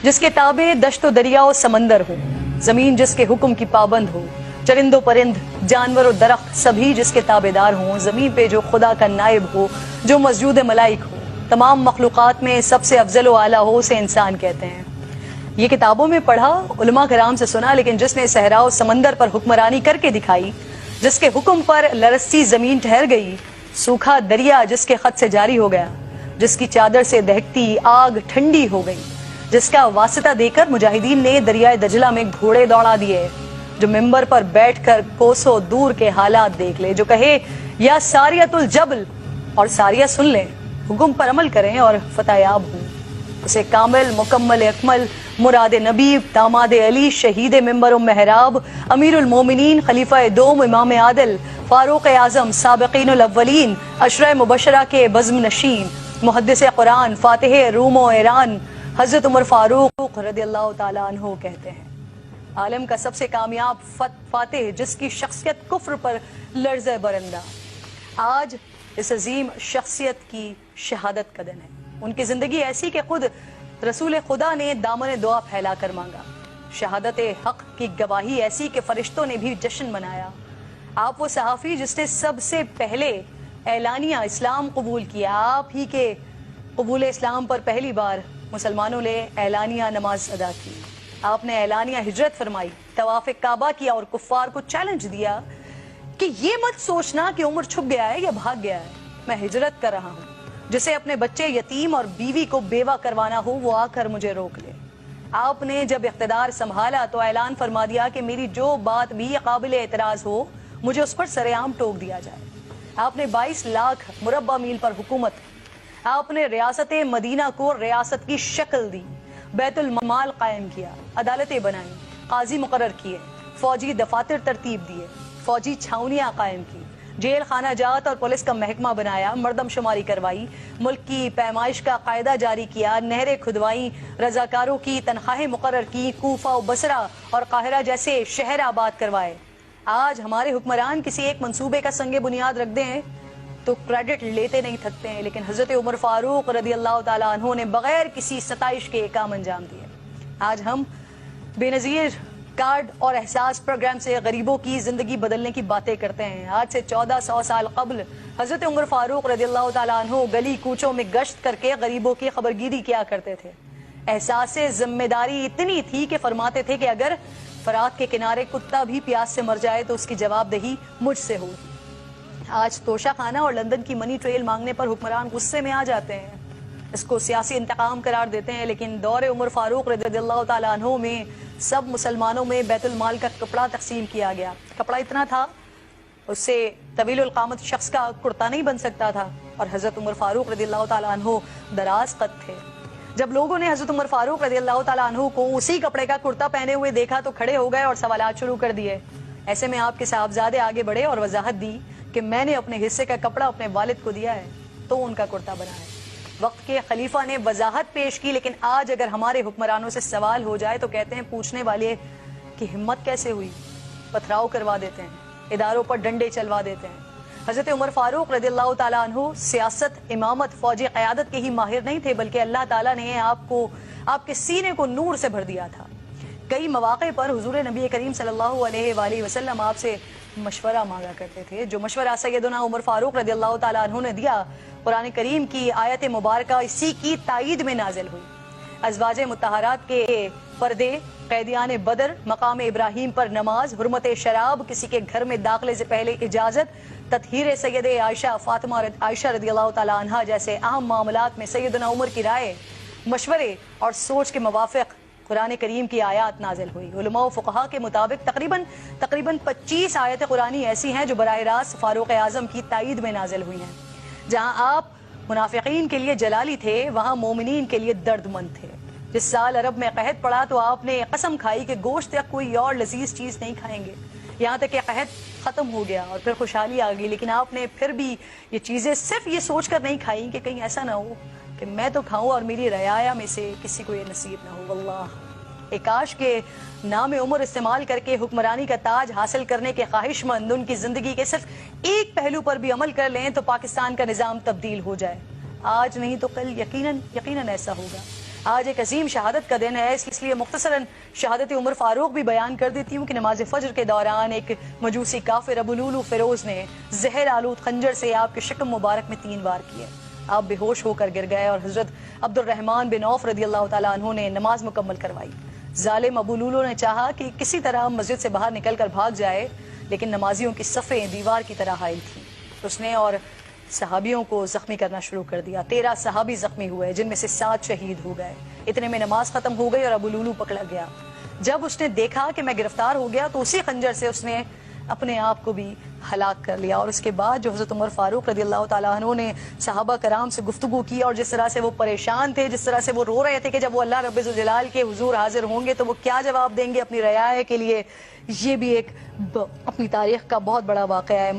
جس کے تابع دشت و دریا و سمندر ہو، زمین جس کے حکم کی پابند ہو، چرند و پرند، جانور و درخت سبھی جس کے تابع دار ہوں، زمین پہ جو خدا کا نائب ہو، جو مسجود ملائک ہو، تمام مخلوقات میں سب سے افضل و اعلیٰ ہو، اسے انسان کہتے ہیں۔ یہ کتابوں میں پڑھا، علماء کرام سے سنا، لیکن جس نے صحرا و سمندر پر حکمرانی کر کے دکھائی، جس کے حکم پر لرزتی زمین ٹھہر گئی، سوکھا دریا جس کے خط سے جاری ہو گیا، جس کی چادر سے دہکتی آگ ٹھنڈی ہو گئی، جس کا واسطہ دے کر مجاہدین نے دریائے دجلہ میں گھوڑے دوڑا دیے، جو ممبر پر بیٹھ کر کوسوں دور کے حالات دیکھ لے، جو کہے یا ساریۃ الجبل اور ساریہ سن لیں، حکم پر عمل کریں اور فتح یاب ہوں، اسے کامل مکمل اکمل مراد نبی داماد علی شہید ممبر و محراب امیر المومنین خلیفہ دوم امام عادل فاروق اعظم سابقین الاولین عشرہ مبشرہ کے بزم نشین محدث قرآن فاتح روم و ایران حضرت عمر فاروق رضی اللہ تعالیٰ عنہ کہتے ہیں، عالم کا سب سے کامیاب فاتح جس کی شخصیت کفر پر لرزہ برندہ، آج اس عظیم شخصیت کی شہادت کا دن ہے۔ ان کی زندگی ایسی کہ خود رسول خدا نے دامن دعا پھیلا کر مانگا، شہادت حق کی گواہی ایسی کہ فرشتوں نے بھی جشن منایا۔ آپ وہ صحافی جس نے سب سے پہلے اعلانیہ اسلام قبول کیا، آپ ہی کے قبول اسلام پر پہلی بار مسلمانوں نے اعلانیہ نماز ادا کی، آپ نے اعلانیہ ہجرت فرمائی، طواف کعبہ کیا اور کفار کو چیلنج دیا کہ یہ مت سوچنا کہ عمر چھپ گیا ہے یا بھاگ گیا ہے، میں ہجرت کر رہا ہوں، جسے اپنے بچے یتیم اور بیوی کو بیوہ کروانا ہو وہ آ کر مجھے روک لے۔ آپ نے جب اقتدار سنبھالا تو اعلان فرما دیا کہ میری جو بات بھی قابل اعتراض ہو مجھے اس پر سر عام ٹوک دیا جائے۔ آپ نے 22 لاکھ مربع میل پر حکومت، آپ نے ریاست مدینہ کو ریاست کی شکل دی، بیت المال قائم کیا، عدالتیں بنائیں، قاضی مقرر کیے، فوجی دفاتر ترتیب دیے، فوجی چھاونیاں قائم کی، جیل خانہ جات اور پولیس کا محکمہ بنایا، مردم شماری کروائی، ملک کی پیمائش کا قاعدہ جاری کیا، نہریں کھدوائیں، رضاکاروں کی تنخواہیں مقرر کی، کوفہ و بصرہ اور قاہرہ جیسے شہر آباد کروائے۔ آج ہمارے حکمران کسی ایک منصوبے کا سنگ بنیاد رکھ دیں تو کریڈٹ لیتے نہیں تھکتے ہیں، لیکن حضرت عمر فاروق رضی اللہ تعالیٰ عنہ نے بغیر کسی ستائش کے کام انجام دیے۔ آج ہم بے نظیر کارڈ اور احساس پروگرام سے غریبوں کی زندگی بدلنے کی باتیں کرتے ہیں۔ آج سے 1400 سال قبل حضرت عمر فاروق رضی اللہ تعالیٰ عنہ گلی کوچوں میں گشت کر کے غریبوں کی خبرگیری کیا کرتے تھے۔ احساس ذمہ داری اتنی تھی کہ فرماتے تھے کہ اگر فرات کے کنارے کتا بھی پیاس سے مر جائے تو اس کی جواب دہی مجھ سے ہوگی۔ آج توشہ خانہ اور لندن کی منی ٹریل مانگنے پر حکمران غصے میں آ جاتے ہیں، اس کو سیاسی انتقام قرار دیتے ہیں، لیکن دور عمر فاروق رضی اللہ تعالیٰ عنہ میں سب مسلمانوں میں بیت المال کا کپڑا تقسیم کیا گیا۔ کپڑا اتنا تھا اس سے طویل القامت شخص کا کرتا نہیں بن سکتا تھا، اور حضرت عمر فاروق رضی اللہ تعالیٰ عنہ دراز قد تھے۔ جب لوگوں نے حضرت عمر فاروق رضی اللہ تعالیٰ عنہ کو اسی کپڑے کا کرتا پہنے ہوئے دیکھا تو کھڑے ہو گئے اور سوالات شروع کر دیے۔ ایسے میں آپ کے صاحبزادے آگے بڑھے اور وضاحت دی کہ میں نے اپنے حصے کا کپڑا اپنے والد کو دیا ہے تو ان کا کرتا بنا ہے۔ وقت کے خلیفہ نے وضاحت پیش کی، لیکن آج اگر ہمارے حکمرانوں سے سوال ہو جائے تو کہتے ہیں پوچھنے والے کی ہمت کیسے ہوئی، پتھراؤ کروا دیتے ہیں، اداروں پر ڈنڈے چلوا دیتے ہیں۔ حضرت عمر فاروق رضی اللہ تعالیٰ عنہ سیاست، امامت، فوجی قیادت کے ہی ماہر نہیں تھے، بلکہ اللہ تعالیٰ نے آپ کے سینے کو نور سے بھر دیا تھا۔ کئی مواقع پر حضور نبی کریم صلی اللہ علیہ وآلہ وسلم آپ سے مشورہ مانگا کرتے تھے، جو مشورہ سیدنا عمر فاروق رضی اللہ تعالیٰ عنہ نے دیا، قرآن کریم کی آیت مبارکہ اسی کی تائید میں نازل ہوئی۔ ازواج مطہرات کے پردے، قیدیان بدر، مقام ابراہیم پر نماز، حرمت شراب، کسی کے گھر میں داخلے سے پہلے اجازت، تطہیر سید عائشہ فاطمہ عائشہ رضی اللہ تعالیٰ عنہا جیسے اہم معاملات میں سیدنا عمر کی رائے، مشورے اور سوچ کے موافق قرآن کریم کی آیات نازل ہوئی۔ علماء و فقہا کے مطابق تقریباً 25 آیت قرآنی ایسی ہیں جو براہ راست فاروق اعظم کی تائید میں نازل ہوئی ہیں۔ جہاں آپ منافقین کے لیے جلالی تھے وہاں مومنین کے لیے درد مند تھے۔ جس سال عرب میں قحط پڑا تو آپ نے قسم کھائی کہ گوشت یا کوئی اور لذیذ چیز نہیں کھائیں گے، یہاں تک کہ قحط ختم ہو گیا اور پھر خوشحالی آ گئی، لیکن آپ نے پھر بھی یہ چیزیں صرف یہ سوچ کر نہیں کھائیں کہ کہیں ایسا نہ ہو کہ میں تو کھاؤں اور میری رعایا میں سے کسی کو یہ نصیب نہ ہو۔ واللہ کاش کے نام عمر استعمال کر کے حکمرانی کا تاج حاصل کرنے کے خواہش مند ان کی زندگی کے صرف ایک پہلو پر بھی عمل کر لیں تو پاکستان کا نظام تبدیل ہو جائے۔ آج نہیں تو کل یقیناً ایسا ہوگا۔ آج ایک عظیم شہادت کا دن ہے، اس لیے مختصراً شہادت عمر فاروق بھی بیان کر دیتی ہوں کہ نماز فجر کے دوران ایک مجوسی کافر ابو لولو فیروز نے زہر آلود خنجر سے آپ کے شکم مبارک میں 3 وار کیے۔ آپ بے ہوش ہو کر گر گئے اور حضرت عبد الرحمن بن عوف رضی اللہ تعالیٰ عنہ نے نماز مکمل کروائی۔ ظالم ابو لولو نے چاہا کہ کسی طرح مسجد سے باہر نکل کر بھاگ جائے، لیکن نمازیوں کی صفیں دیوار کی طرح حائل تھیں۔ اس نے اور صحابیوں کو زخمی کرنا شروع کر دیا۔ 13 صحابی زخمی ہوئے، جن میں سے 7 شہید ہو گئے۔ اتنے میں نماز ختم ہو گئی اور ابو لولو پکڑا گیا۔ جب اس نے دیکھا کہ میں گرفتار ہو گیا تو اسی خنجر سے اس نے اپنے آپ کو بھی ہلاک کر لیا۔ اور اس کے بعد جو حضرت عمر فاروق رضی اللہ تعالیٰ عنہ نے صحابہ کرام سے گفتگو کی اور جس طرح سے وہ پریشان تھے، جس طرح سے وہ رو رہے تھے کہ جب وہ اللہ رب الجلال کے حضور حاضر ہوں گے تو وہ کیا جواب دیں گے اپنی رعایا کے لیے، یہ بھی ایک اپنی تاریخ کا بہت بڑا واقعہ ہے۔